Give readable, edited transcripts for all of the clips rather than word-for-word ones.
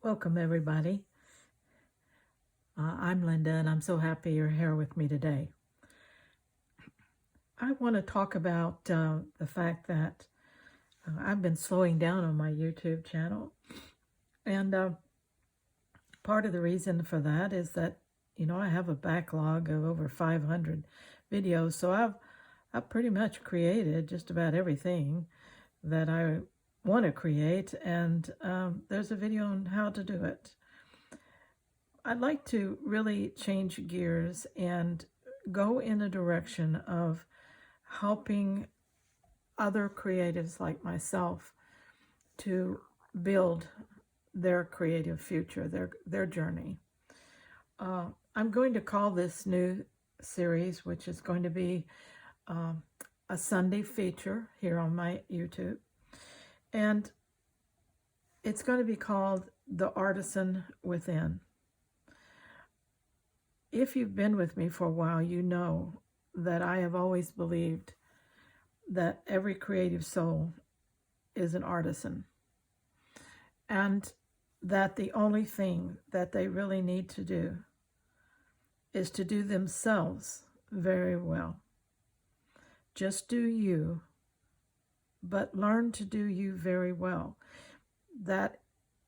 Welcome, everybody. I'm Linda, and I'm so happy you're here with me today. I want to talk about the fact that I've been slowing down on my YouTube channel. And part of the reason for that is that, I have a backlog of over 500 videos. So I've pretty much created just about everything that I want to create. And there's a video on how to do it. I'd like to really change gears and go in a direction of helping other creatives like myself to build their creative future, their journey. I'm going to call this new series, which is going to be a Sunday feature here on my YouTube, and it's going to be called The Artisan Within. If you've been with me for a while, you know that I have always believed that every creative soul is an artisan, and that the only thing that they really need to do is to do themselves very well. Just do you, but learn to do you very well. That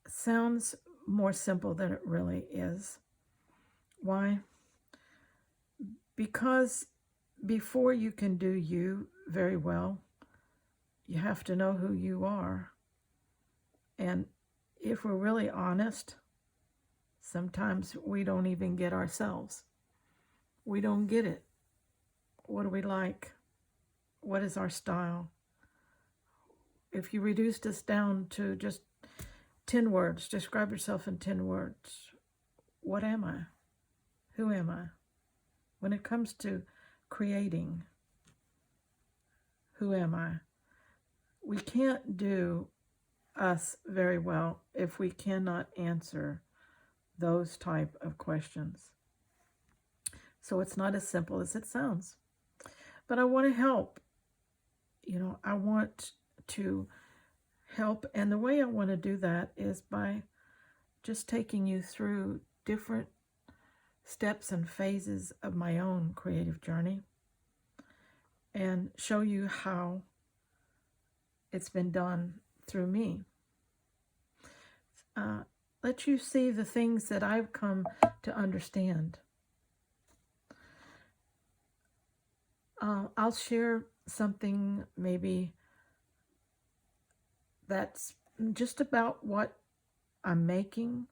sounds more simple than it really is. Why? Because before you can do you very well, you have to know who you are. And if we're really honest, sometimes we don't even get ourselves. We don't get it. What do we like? What is our style? If you reduced us down to just 10 words, describe yourself in 10 words. What am I? Who am I? When it comes to creating, who am I? We can't do us very well if we cannot answer those type of questions. So it's not as simple as it sounds. But I want to help. I want to help. And the way I want to do that is by just taking you through different steps and phases of my own creative journey and show you how it's been done through me. Let you see the things that I've come to understand. I'll share something maybe that's just about what I'm making,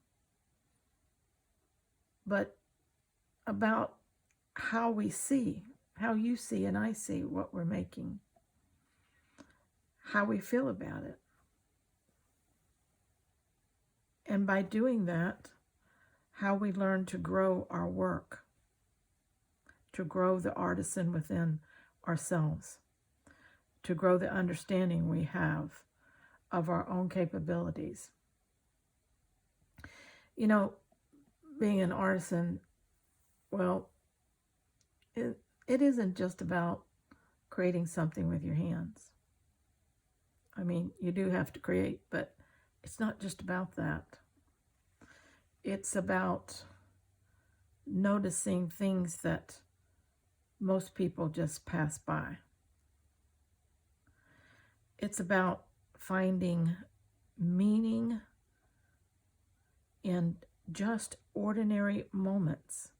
but about how we see, how you see and I see what we're making, how we feel about it. And by doing that, how we learn to grow our work, to grow the artisan within ourselves, to grow the understanding we have of our own capabilities. Being an artisan, well, it isn't just about creating something with your hands. I mean, you do have to create, but it's not just about that. It's about noticing things that most people just pass by. It's about finding meaning in just ordinary moments.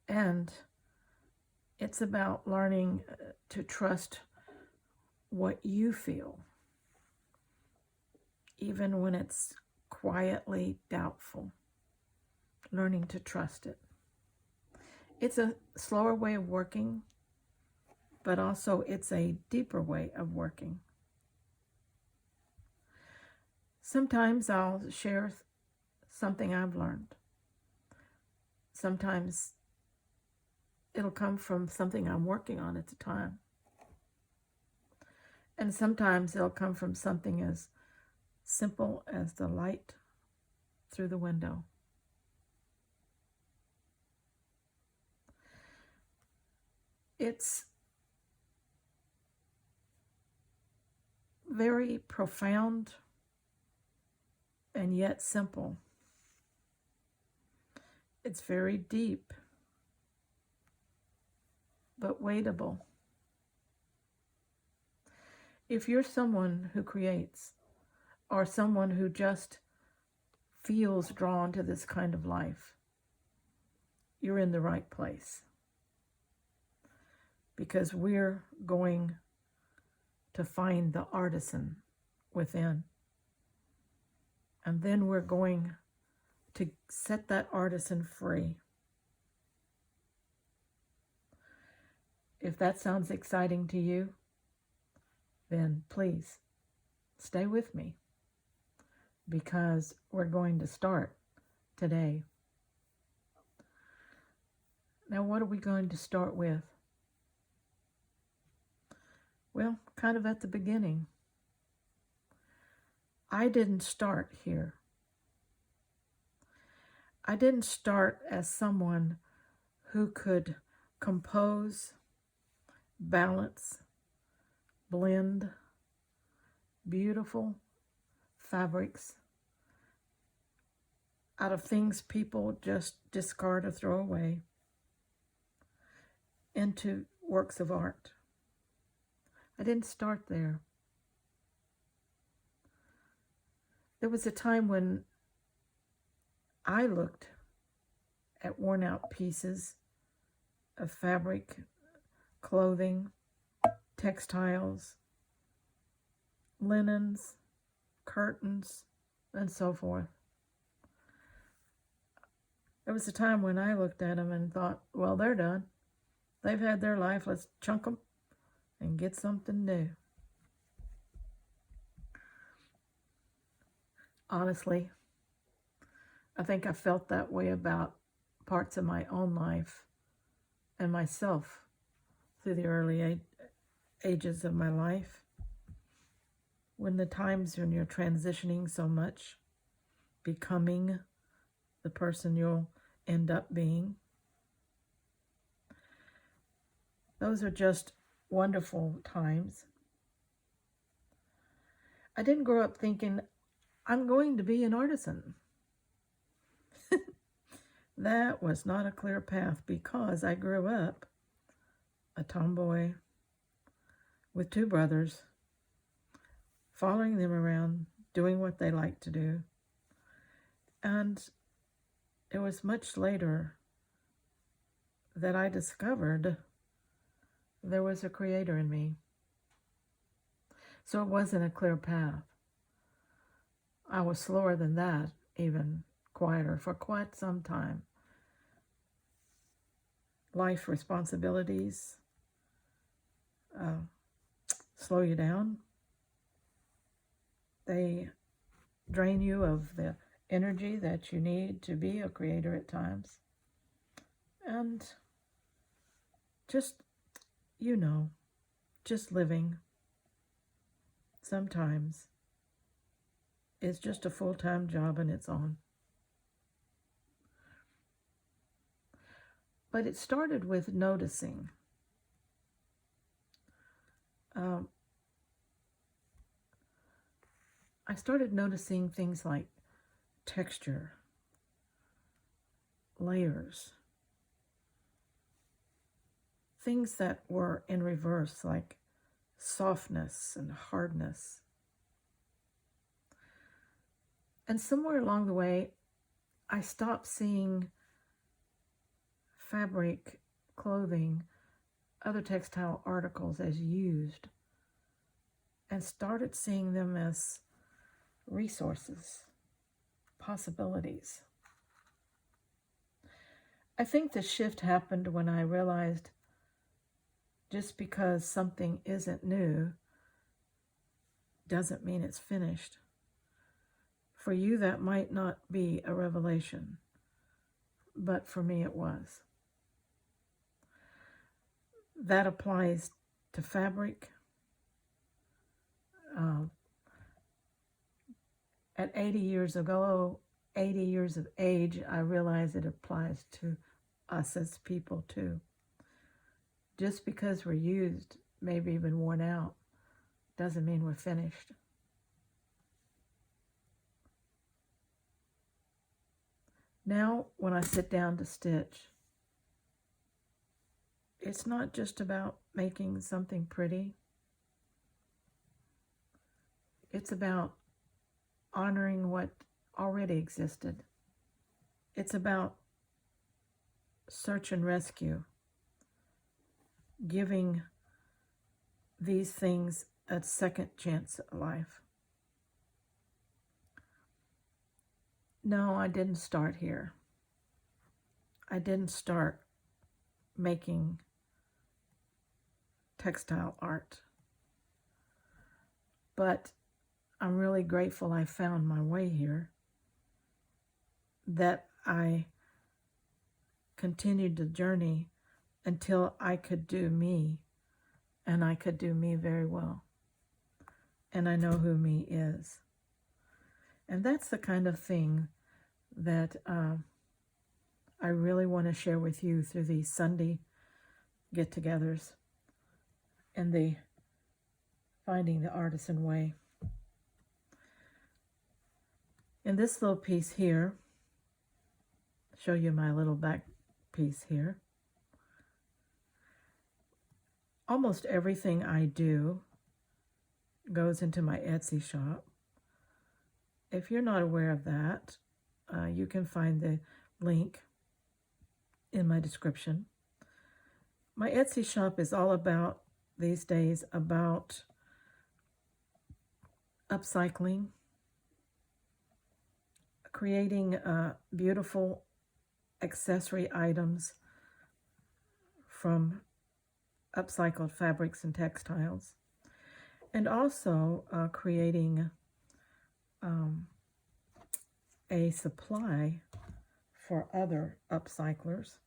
And it's about learning to trust what you feel, even when it's quietly doubtful. Learning to trust it. It's a slower way of working, but also it's a deeper way of working. Sometimes I'll share something I've learned. Sometimes it'll come from something I'm working on at the time. And sometimes it'll come from something as simple as the light through the window. It's very profound and yet simple. It's very deep, but weightable. If you're someone who creates, or someone who just feels drawn to this kind of life, you're in the right place. Because we're going to find the artisan within. And then we're going to set that artisan free. If that sounds exciting to you, then please stay with me, because we're going to start today. Now, what are we going to start with? Well, kind of at the beginning. I didn't start here. I didn't start as someone who could compose, balance, blend beautiful fabrics out of things people just discard or throw away into works of art. I didn't start there. There was a time when I looked at worn out pieces of fabric, clothing, textiles, linens, curtains, and so forth. There was a time when I looked at them and thought, well, they're done. They've had their life. Let's chunk them and get something new. Honestly, I think I felt that way about parts of my own life and myself through the early ages of my life. When the times when you're transitioning so much, becoming the person you'll end up being. Those are just wonderful times. I didn't grow up thinking, I'm going to be an artisan. That was not a clear path, because I grew up a tomboy with two brothers, following them around, doing what they liked to do. And it was much later that I discovered there was a creator in me. So it wasn't a clear path. I was slower than that, even quieter for quite some time. Life responsibilities slow you down. They drain you of the energy that you need to be a creator at times. And just, just living sometimes is just a full-time job in its own. But it started with noticing. I started noticing things like texture, layers, things that were in reverse, like softness and hardness. And somewhere along the way, I stopped seeing fabric, clothing, other textile articles as used, and started seeing them as resources, possibilities. I think the shift happened when I realized just because something isn't new doesn't mean it's finished. For you, that might not be a revelation, but for me it was. That applies to fabric. At 80 years of age, I realize it applies to us as people too. Just because we're used, maybe even worn out, doesn't mean we're finished. Now, when I sit down to stitch, it's not just about making something pretty. It's about honoring what already existed. It's about search and rescue, giving these things a second chance at life. No, I didn't start here. I didn't start making textile art. But I'm really grateful I found my way here, that I continued the journey until I could do me, and I could do me very well. And I know who me is. And that's the kind of thing that I really want to share with you through these Sunday get-togethers and the Finding the Artisan Way. In this little piece here, show you my little back piece here. Almost everything I do goes into my Etsy shop. If you're not aware of that, you can find the link in my description. My Etsy shop is all about, these days, about upcycling, creating beautiful accessory items from upcycled fabrics and textiles, and also creating a supply for other upcyclers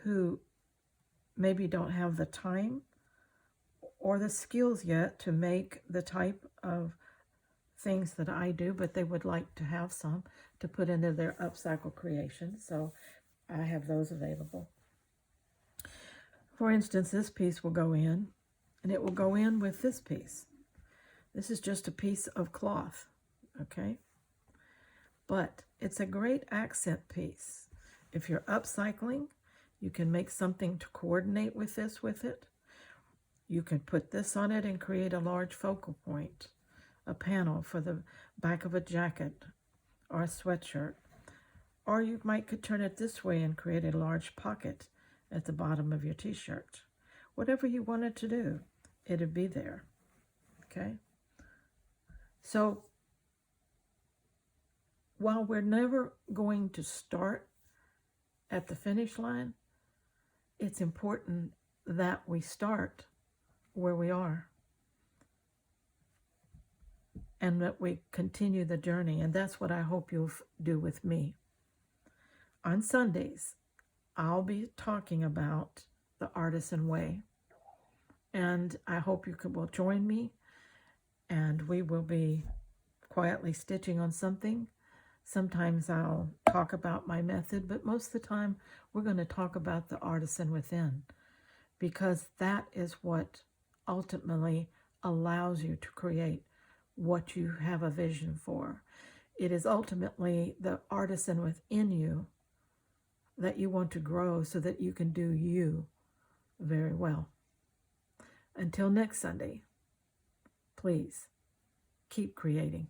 who maybe don't have the time or the skills yet to make the type of things that I do, but they would like to have some to put into their upcycle creation. So I have those available. For instance, this piece will go in, and it will go in with this piece. This is just a piece of cloth, okay? But it's a great accent piece. If you're upcycling, you can make something to coordinate with this with it. You can put this on it and create a large focal point, a panel for the back of a jacket or a sweatshirt. Or you could turn it this way and create a large pocket at the bottom of your t-shirt. Whatever you wanted to do, it'd be there, okay? So while we're never going to start at the finish line, it's important that we start where we are and that we continue the journey. And that's what I hope you'll do with me. On Sundays, I'll be talking about the Artisan Way. And I hope you will join me, and we will be quietly stitching on something. Sometimes I'll talk about my method, but most of the time we're going to talk about the artisan within, because that is what ultimately allows you to create what you have a vision for. It is ultimately the artisan within you that you want to grow so that you can do you very well. Until next Sunday, please keep creating.